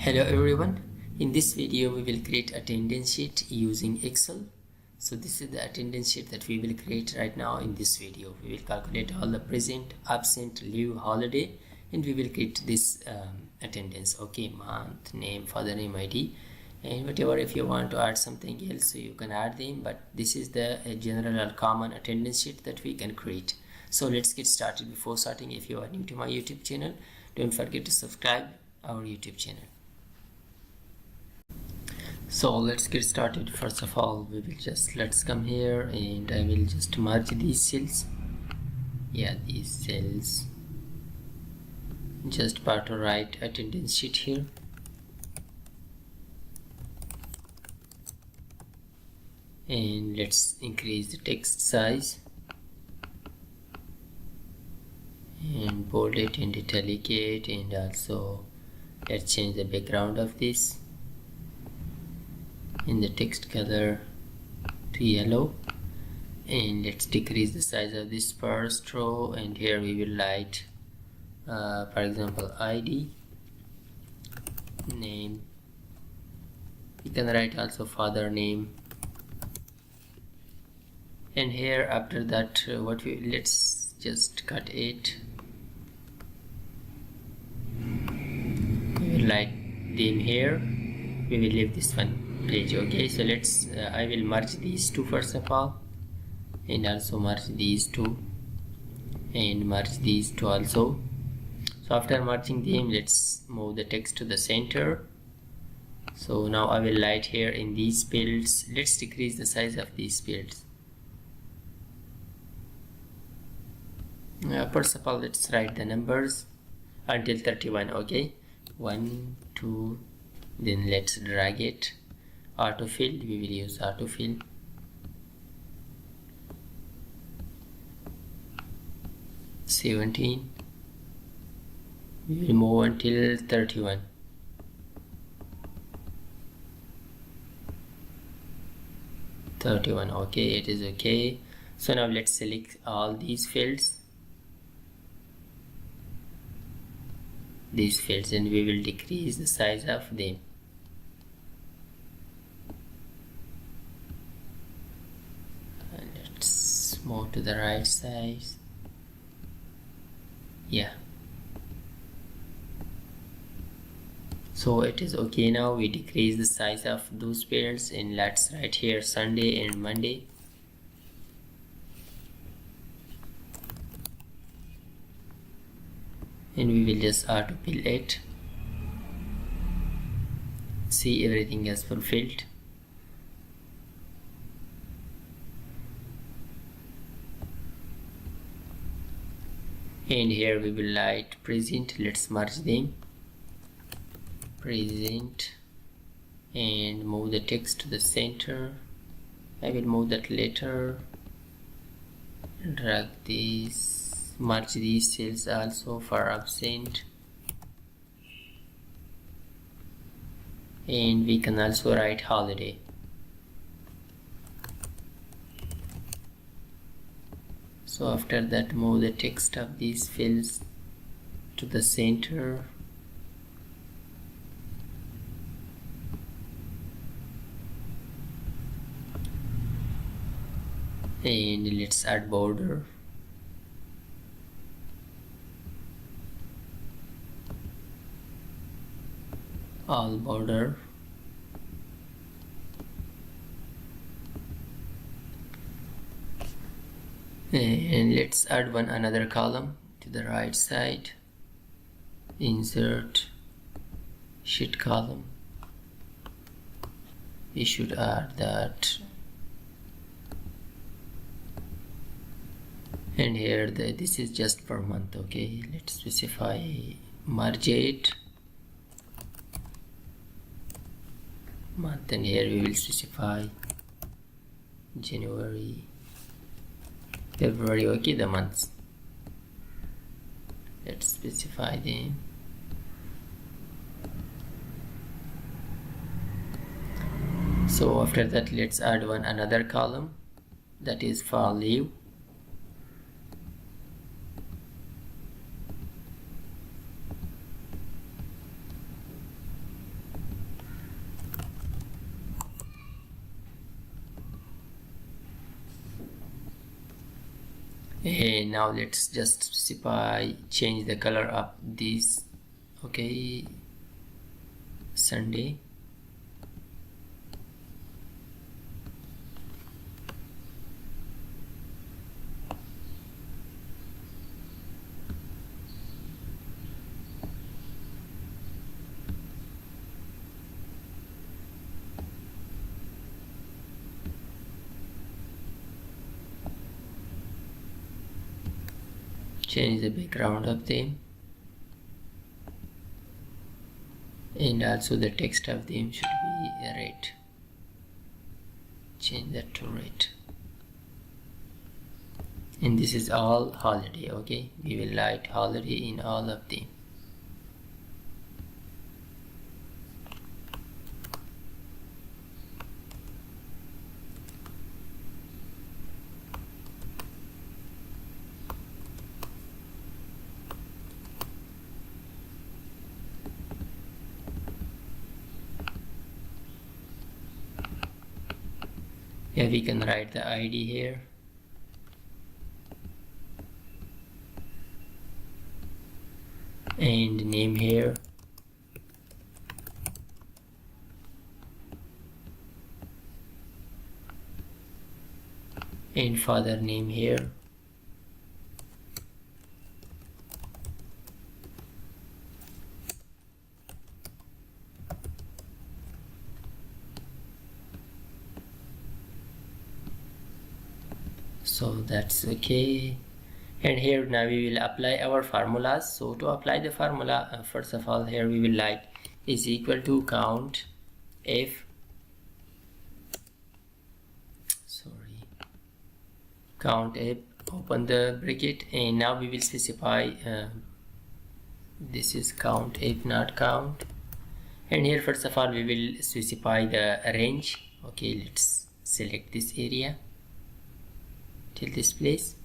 Hello everyone, in this video we will create attendance sheet using Excel. So this is the attendance sheet that we will create right now. In this video we will calculate all the present, absent, leave, holiday, and we will create this attendance. Okay, month, name, father name, ID, and whatever. If you want to add something else, so you can add them, but this is the general or common attendance sheet that we can create. So let's get started. Before starting, if you are new to my YouTube channel, don't forget to subscribe our YouTube channel. So let's get started. First of all, let's come here and I will just merge these cells. Yeah, these cells. Just part to write attendance sheet here. And let's increase the text size and bold it and italic it, and also let's change the background of this in the text color to yellow, and let's decrease the size of this first row, and here we will write for example ID, name. You can write also father name, and here after that let's just cut it. We will write them here. We will leave this one page. Okay, so let's I will merge these two first of all, and also merge these two, and merge these two also. So after merging them, let's move the text to the center. So now I will write here in these fields. Let's decrease the size of these fields. First of all, let's write the numbers until 31. Okay, 1 2, then let's drag it. Autofill, we will use autofill. (17). We will move until 31. Okay, it is okay. So now let's select all these fields, and we will decrease the size of them. Move to the right side. Yeah, so it is okay. Now we decrease the size of those fields, and let's write here Sunday and Monday. And we will just autofill it. See, everything is fulfilled. And here we will write present. Let's merge them. Present, and move the text to the center. I will move that later. Drag this, merge these cells also for absent, and we can also write holiday. So after that, move the text of these fields to the center. And let's add border. All border. And let's add another column to the right side. Insert sheet column. We should add that. And here this is just per month. Okay, let's specify merge it month, and here we will specify January, February. Okay, the months. Let's specify them. So after that, let's add another column, that is for leave. And now let's just specify, change the color of this. Okay, Sunday. Change the background of them, and also the text of them should be red. Change that to red. And this is all holiday. Okay, we will write holiday in all of them. Yeah, we can write the ID here. And name here. And father name here. So that's okay. And here now we will apply our formulas. So to apply the formula, first of all, here we will write is equal to count f, count f, open the bracket, and now we will specify this is count f, not count. And here first of all we will specify the range. Okay, let's select this area till this place,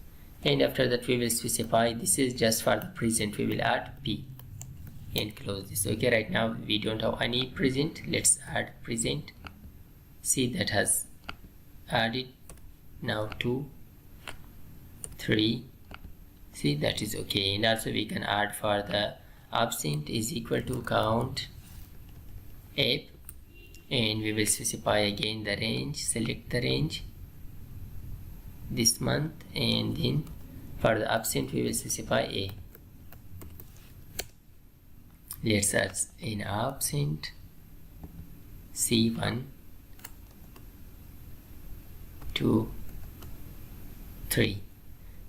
and after that we will specify this is just for the present. We will add p and close this. Okay, right now we don't have any present. Let's add present. See, that has added. Now 2, 3. See, that is okay. And also we can add for the absent is equal to count f, and we will specify again the range. Select the range this month, and then for the absent we will specify a. Let's add in absent C1, 2, 3.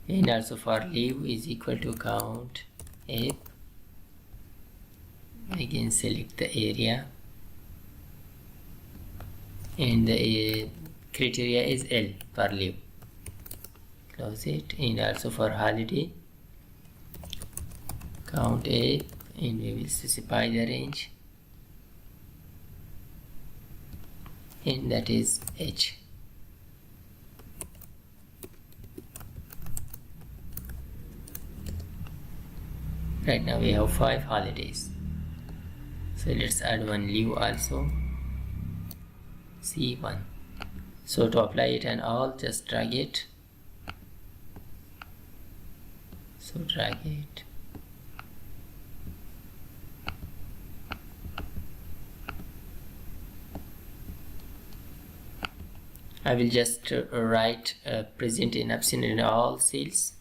And also for leave is equal to count f. Again select the area, and the criteria is L for leave. Close it. And also for holiday count f, and we will specify the range, and that is H. Right now we have 5 holidays, so let's add one leave also, C1. So to apply it and all, just drag it. So drag it. I will just write present and absent in all cells.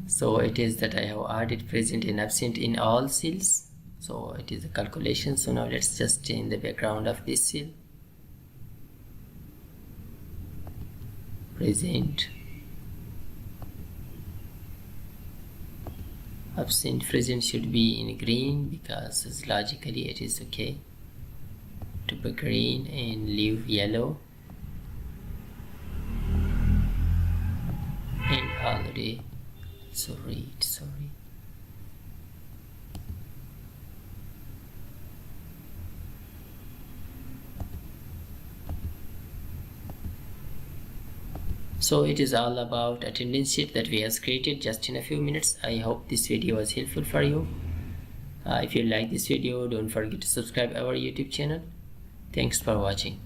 So it is that I have added present and absent in all cells. So it is a calculation. So now let's just change the background of this cell. Present, absent, present should be in green because logically it is okay to be green, and leave yellow, and holiday, sorry. So it is all about attendance sheet that we have created just in a few minutes. I hope this video was helpful for you. If you like this video, don't forget to subscribe our YouTube channel. Thanks for watching.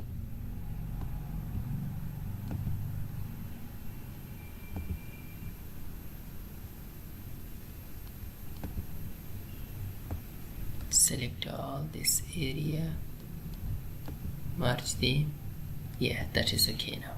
select all this area, merge them. Yeah, that is okay now.